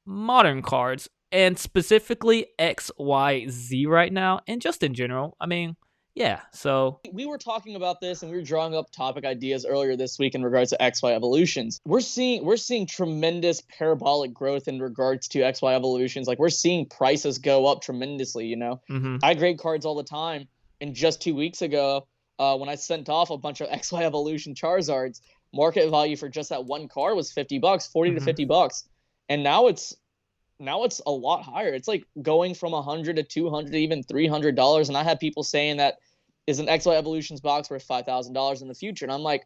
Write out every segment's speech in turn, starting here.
modern cards and specifically XYZ right now, and just in general. I mean, yeah. So we were talking about this and we were drawing up topic ideas earlier this week in regards to XY evolutions. We're seeing tremendous parabolic growth in regards to XY evolutions. Like we're seeing prices go up tremendously, you know. I grade cards all the time, and just 2 weeks ago, when I sent off a bunch of XY evolution Charizards, market value for just that one card was $50, 40 to $50. And now it's a lot higher. It's like going from $100 to $200 to even $300. And I had people saying that is an XY Evolutions box worth $5,000 in the future. And I'm like,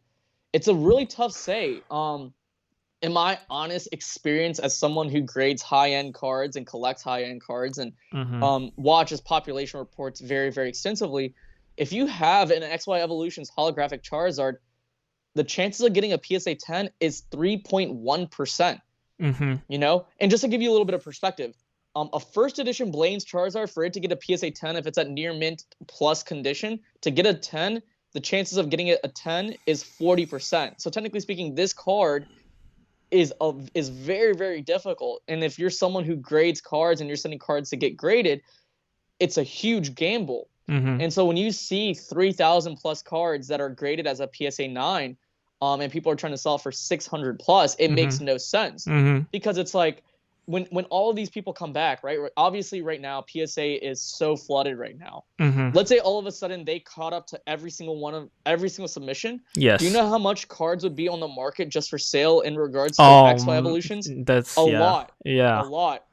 it's a really tough say. In my honest experience as someone who grades high-end cards and collects high-end cards and watches population reports very, very extensively, if you have an XY Evolutions holographic Charizard, the chances of getting a PSA 10 is 3.1%. You know? And just to give you a little bit of perspective, a first edition Blaine's Charizard, for it to get a PSA 10, if it's at near mint plus condition, to get a 10, the chances of getting it a 10 is 40%. So technically speaking, this card is very, very difficult. And if you're someone who grades cards and you're sending cards to get graded, it's a huge gamble. And so when you see 3,000 plus cards that are graded as a PSA 9, and people are trying to sell for 600 plus, it makes no sense. Because it's like, when all of these people come back, right? Obviously, right now, PSA is so flooded right now. Let's say all of a sudden they caught up to every single submission. Yes. Do you know how much cards would be on the market just for sale in regards to XY Evolutions? That's a lot. Yeah. A lot.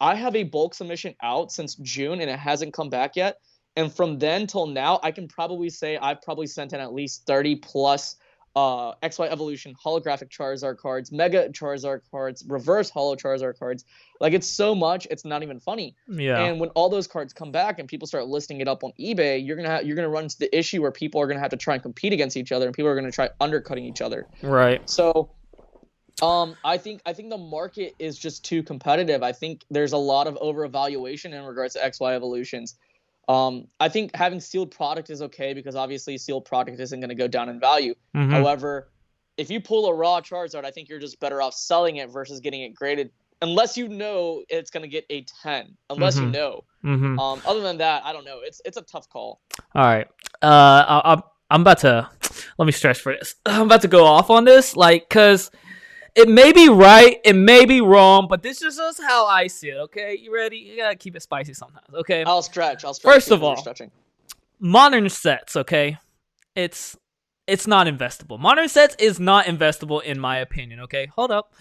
I have a bulk submission out since June, and it hasn't come back yet. And from then till now, I can probably say I've probably sent in at least 30 plus XY Evolution holographic Charizard cards, Mega Charizard cards, reverse holo Charizard cards. Like, it's so much, it's not even funny. Yeah. And when all those cards come back and people start listing it up on eBay, you're gonna run into the issue where people are gonna have to try and compete against each other, and people are gonna try undercutting each other. Right. So I think the market is just too competitive. I think there's a lot of overvaluation in regards to XY Evolutions. I think having sealed product is okay because obviously sealed product isn't going to go down in value. However, if you pull a raw Charizard, I think you're just better off selling it versus getting it graded, unless you know it's going to get a 10. Unless you know. Other than that, I don't know. It's a tough call. All right. I'm about to let me stretch for this. I'm about to go off on this, like, cause it may be right, it may be wrong, but this is just how I see it, okay? You ready? You gotta keep it spicy sometimes, okay? I'll stretch. First of all, modern sets, okay? It's not investable. Modern sets is not investable in my opinion, okay? Hold up.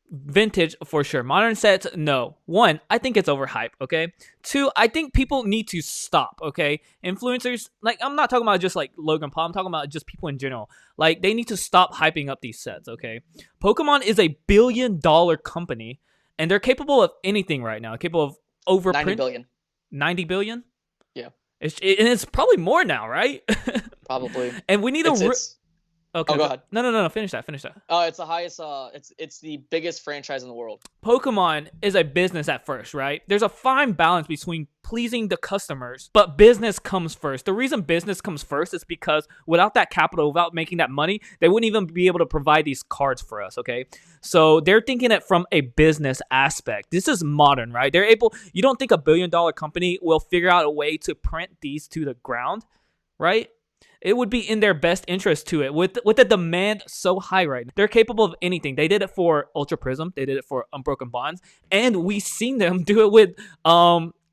Vintage for sure. Modern sets, no. 1, I think it's overhyped, okay? 2, I think people need to stop, okay? Influencers, like, I'm not talking about just like Logan Paul, I'm talking about just people in general. Like, they need to stop hyping up these sets, okay? Pokemon is a billion-dollar company, and they're capable of anything right now. Capable of overprint. 90 billion. 90 billion? Yeah. It's probably more now, right? Probably. And we need Okay. Oh, go ahead. No. Finish that. It's the highest. It's the biggest franchise in the world. Pokemon is a business at first, right? There's a fine balance between pleasing the customers, but business comes first. The reason business comes first is because without that capital, without making that money, they wouldn't even be able to provide these cards for us, okay? So they're thinking it from a business aspect. This is modern, right? You don't think a billion-dollar company will figure out a way to print these to the ground, right? It would be in their best interest to it with the demand so high right now. They're capable of anything. They did it for Ultra Prism. They did it for Unbroken Bonds. And we've seen them do it with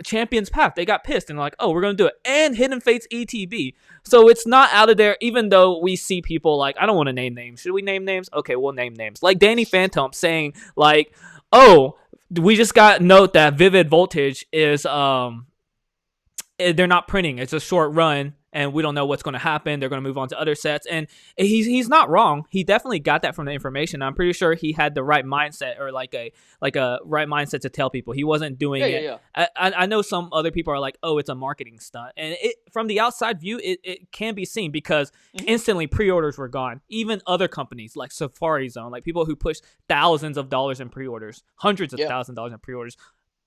Champion's Path. They got pissed and like, oh, we're going to do it. And Hidden Fates ETB. So it's not out of there, even though we see people like, I don't want to name names. Should we name names? Okay, we'll name names. Like Danny Phantom saying like, oh, we just got note that Vivid Voltage is, they're not printing. It's a short run. And we don't know what's going to happen. They're going to move on to other sets. And he's not wrong. He definitely got that from the information. I'm pretty sure he had the right mindset or like a right mindset to tell people. He wasn't doing it. Yeah. I know some other people are like, oh, it's a marketing stunt. And from the outside view, it can be seen because instantly pre-orders were gone. Even other companies like Safari Zone, like people who push thousands of dollars in pre-orders, hundreds of thousands of dollars in pre-orders,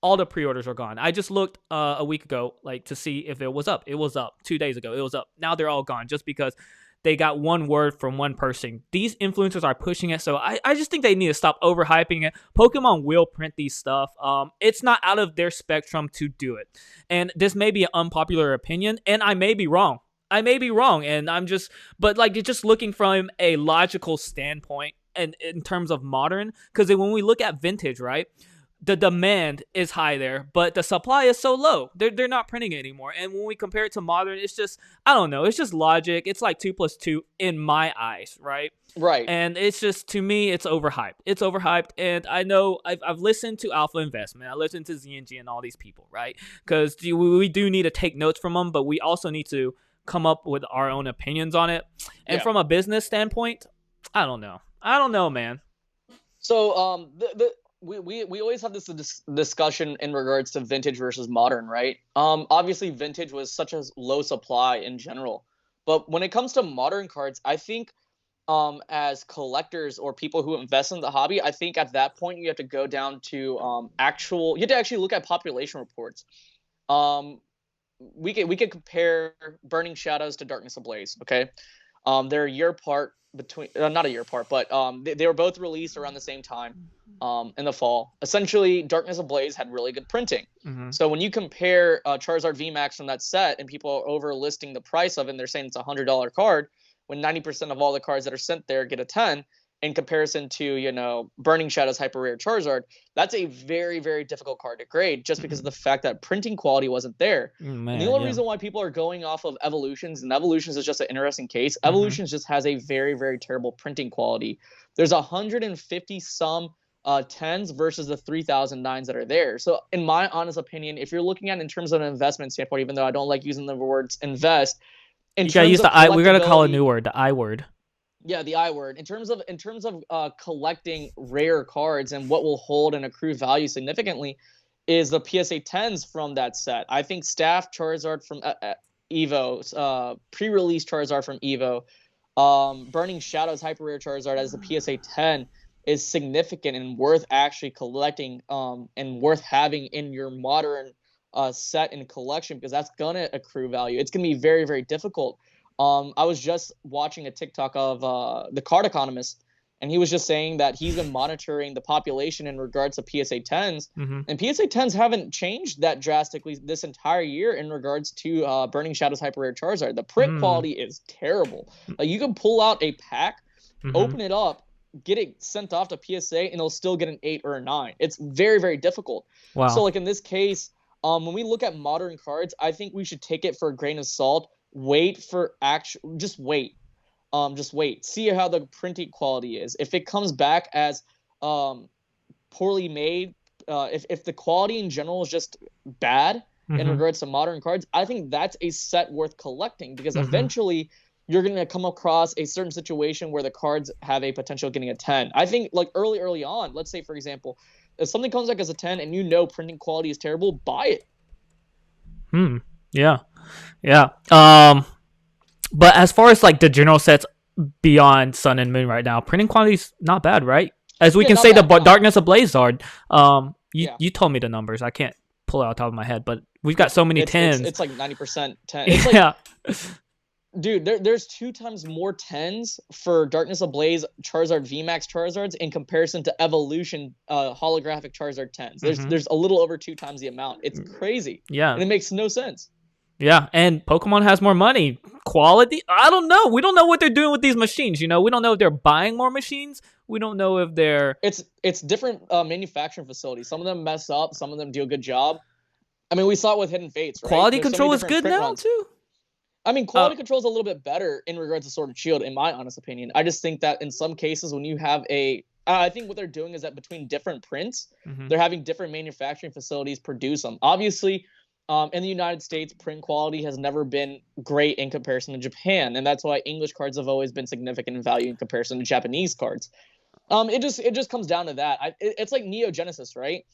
all the pre-orders are gone. I just looked a week ago, like to see if it was up. It was up 2 days ago. It was up. Now they're all gone just because they got one word from one person. These influencers are pushing it, so I just think they need to stop overhyping it. Pokemon will print these stuff. It's not out of their spectrum to do it. And this may be an unpopular opinion, and I may be wrong. And but like just looking from a logical standpoint and in terms of modern, because when we look at vintage, right? The demand is high there, but the supply is so low. They're not printing it anymore. And when we compare it to modern, it's just, I don't know. It's just logic. It's like 2 plus 2 in my eyes, right? Right. And it's just, to me, it's overhyped. It's overhyped. And I know I've listened to Alpha Investment. I listened to ZNG and all these people, right? Because we do need to take notes from them, but we also need to come up with our own opinions on it. And from a business standpoint, I don't know, man. So we always have this discussion in regards to vintage versus modern, right? Obviously vintage was such a low supply in general, but when it comes to modern cards, I think as collectors or people who invest in the hobby, I think at that point you have to go down to you have to actually look at population reports. We could compare Burning Shadows to Darkness Ablaze, okay? They're a year apart, not a year apart, but they were both released around the same time in the fall. Essentially, Darkness Ablaze had really good printing. So when you compare Charizard VMAX from that set, and people are over listing the price of it, and they're saying it's a $100 card, when 90% of all the cards that are sent there get a 10, in comparison to, Burning Shadows Hyper Rare Charizard, that's a very, very difficult card to grade just because of the fact that printing quality wasn't there. Man, and the only reason why people are going off of Evolutions, and Evolutions is just an interesting case, Evolutions just has a very, very terrible printing quality. There's 150 some 10s versus the 3,009s that are there. So in my honest opinion, if you're looking at it in terms of an investment standpoint, even though I don't like using the words invest, you gotta use the I. We're gonna call a new word, the I word. Yeah, the I word. In terms of collecting rare cards and what will hold and accrue value significantly is the PSA 10s from that set. I think Staff Charizard from Evo, pre-release Charizard from Evo, Burning Shadows Hyper Rare Charizard as the PSA 10 is significant and worth actually collecting and worth having in your modern set and collection, because that's gonna accrue value. It's gonna be very, very difficult. I was just watching a TikTok of the Card Economist, and he was just saying that he's been monitoring the population in regards to PSA 10s, and PSA 10s haven't changed that drastically this entire year in regards to Burning Shadows Hyper Rare Charizard. The print quality is terrible. Like, you can pull out a pack, open it up, get it sent off to PSA, and it'll still get an 8 or a 9. It's very, very difficult. Wow. So, like, in this case, when we look at modern cards, I think we should take it for a grain of salt. Just wait. See how the printing quality is. If it comes back as poorly made, if the quality in general is just bad in regards to modern cards, I think that's a set worth collecting, because eventually you're going to come across a certain situation where the cards have a potential getting a 10. I think, like, early on, let's say, for example, if something comes back as a 10 and printing quality is terrible, buy it. Yeah. But as far as like the general sets beyond Sun and Moon right now, printing quality's not bad, right? As we can say, the Darkness Ablaze Zard. You told me the numbers. I can't pull it out the top of my head, but we've got so many 10s. It's like 90% 10. It's like, dude, there's 2 times more 10s for Darkness Ablaze Charizard VMAX Charizards in comparison to Evolution holographic Charizard 10s. There's a little over 2 times the amount. It's crazy. Yeah. And it makes no sense. Yeah, and Pokemon has more money. Quality? I don't know. We don't know what they're doing with these machines, We don't know if they're buying more machines. We don't know if they're... It's different manufacturing facilities. Some of them mess up. Some of them do a good job. I mean, we saw it with Hidden Fates, right? Quality control is good now, too? I mean, quality control is a little bit better in regards to Sword and Shield, in my honest opinion. I just think that in some cases when you have I think what they're doing is that between different prints, they're having different manufacturing facilities produce them. Obviously... in the United States, print quality has never been great in comparison to Japan, and that's why English cards have always been significant in value in comparison to Japanese cards. It just comes down to that. It's like Neo Genesis, right?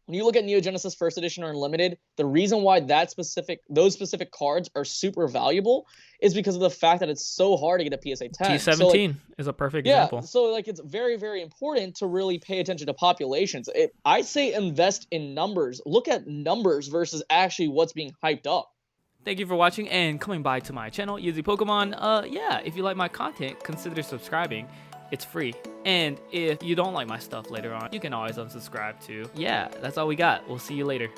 When you look at Neo Genesis First Edition or Unlimited, the reason why those specific cards are super valuable is because of the fact that it's so hard to get a PSA 10. T17 is a perfect example. So like it's very, very important to really pay attention to populations. I say invest in numbers. Look at numbers versus actually what's being hyped up. Thank you for watching and coming by to my channel, YIZZY Pokemon. Yeah, if you like my content, consider subscribing. It's free. And if you don't like my stuff later on, you can always unsubscribe too. Yeah, that's all we got. We'll see you later.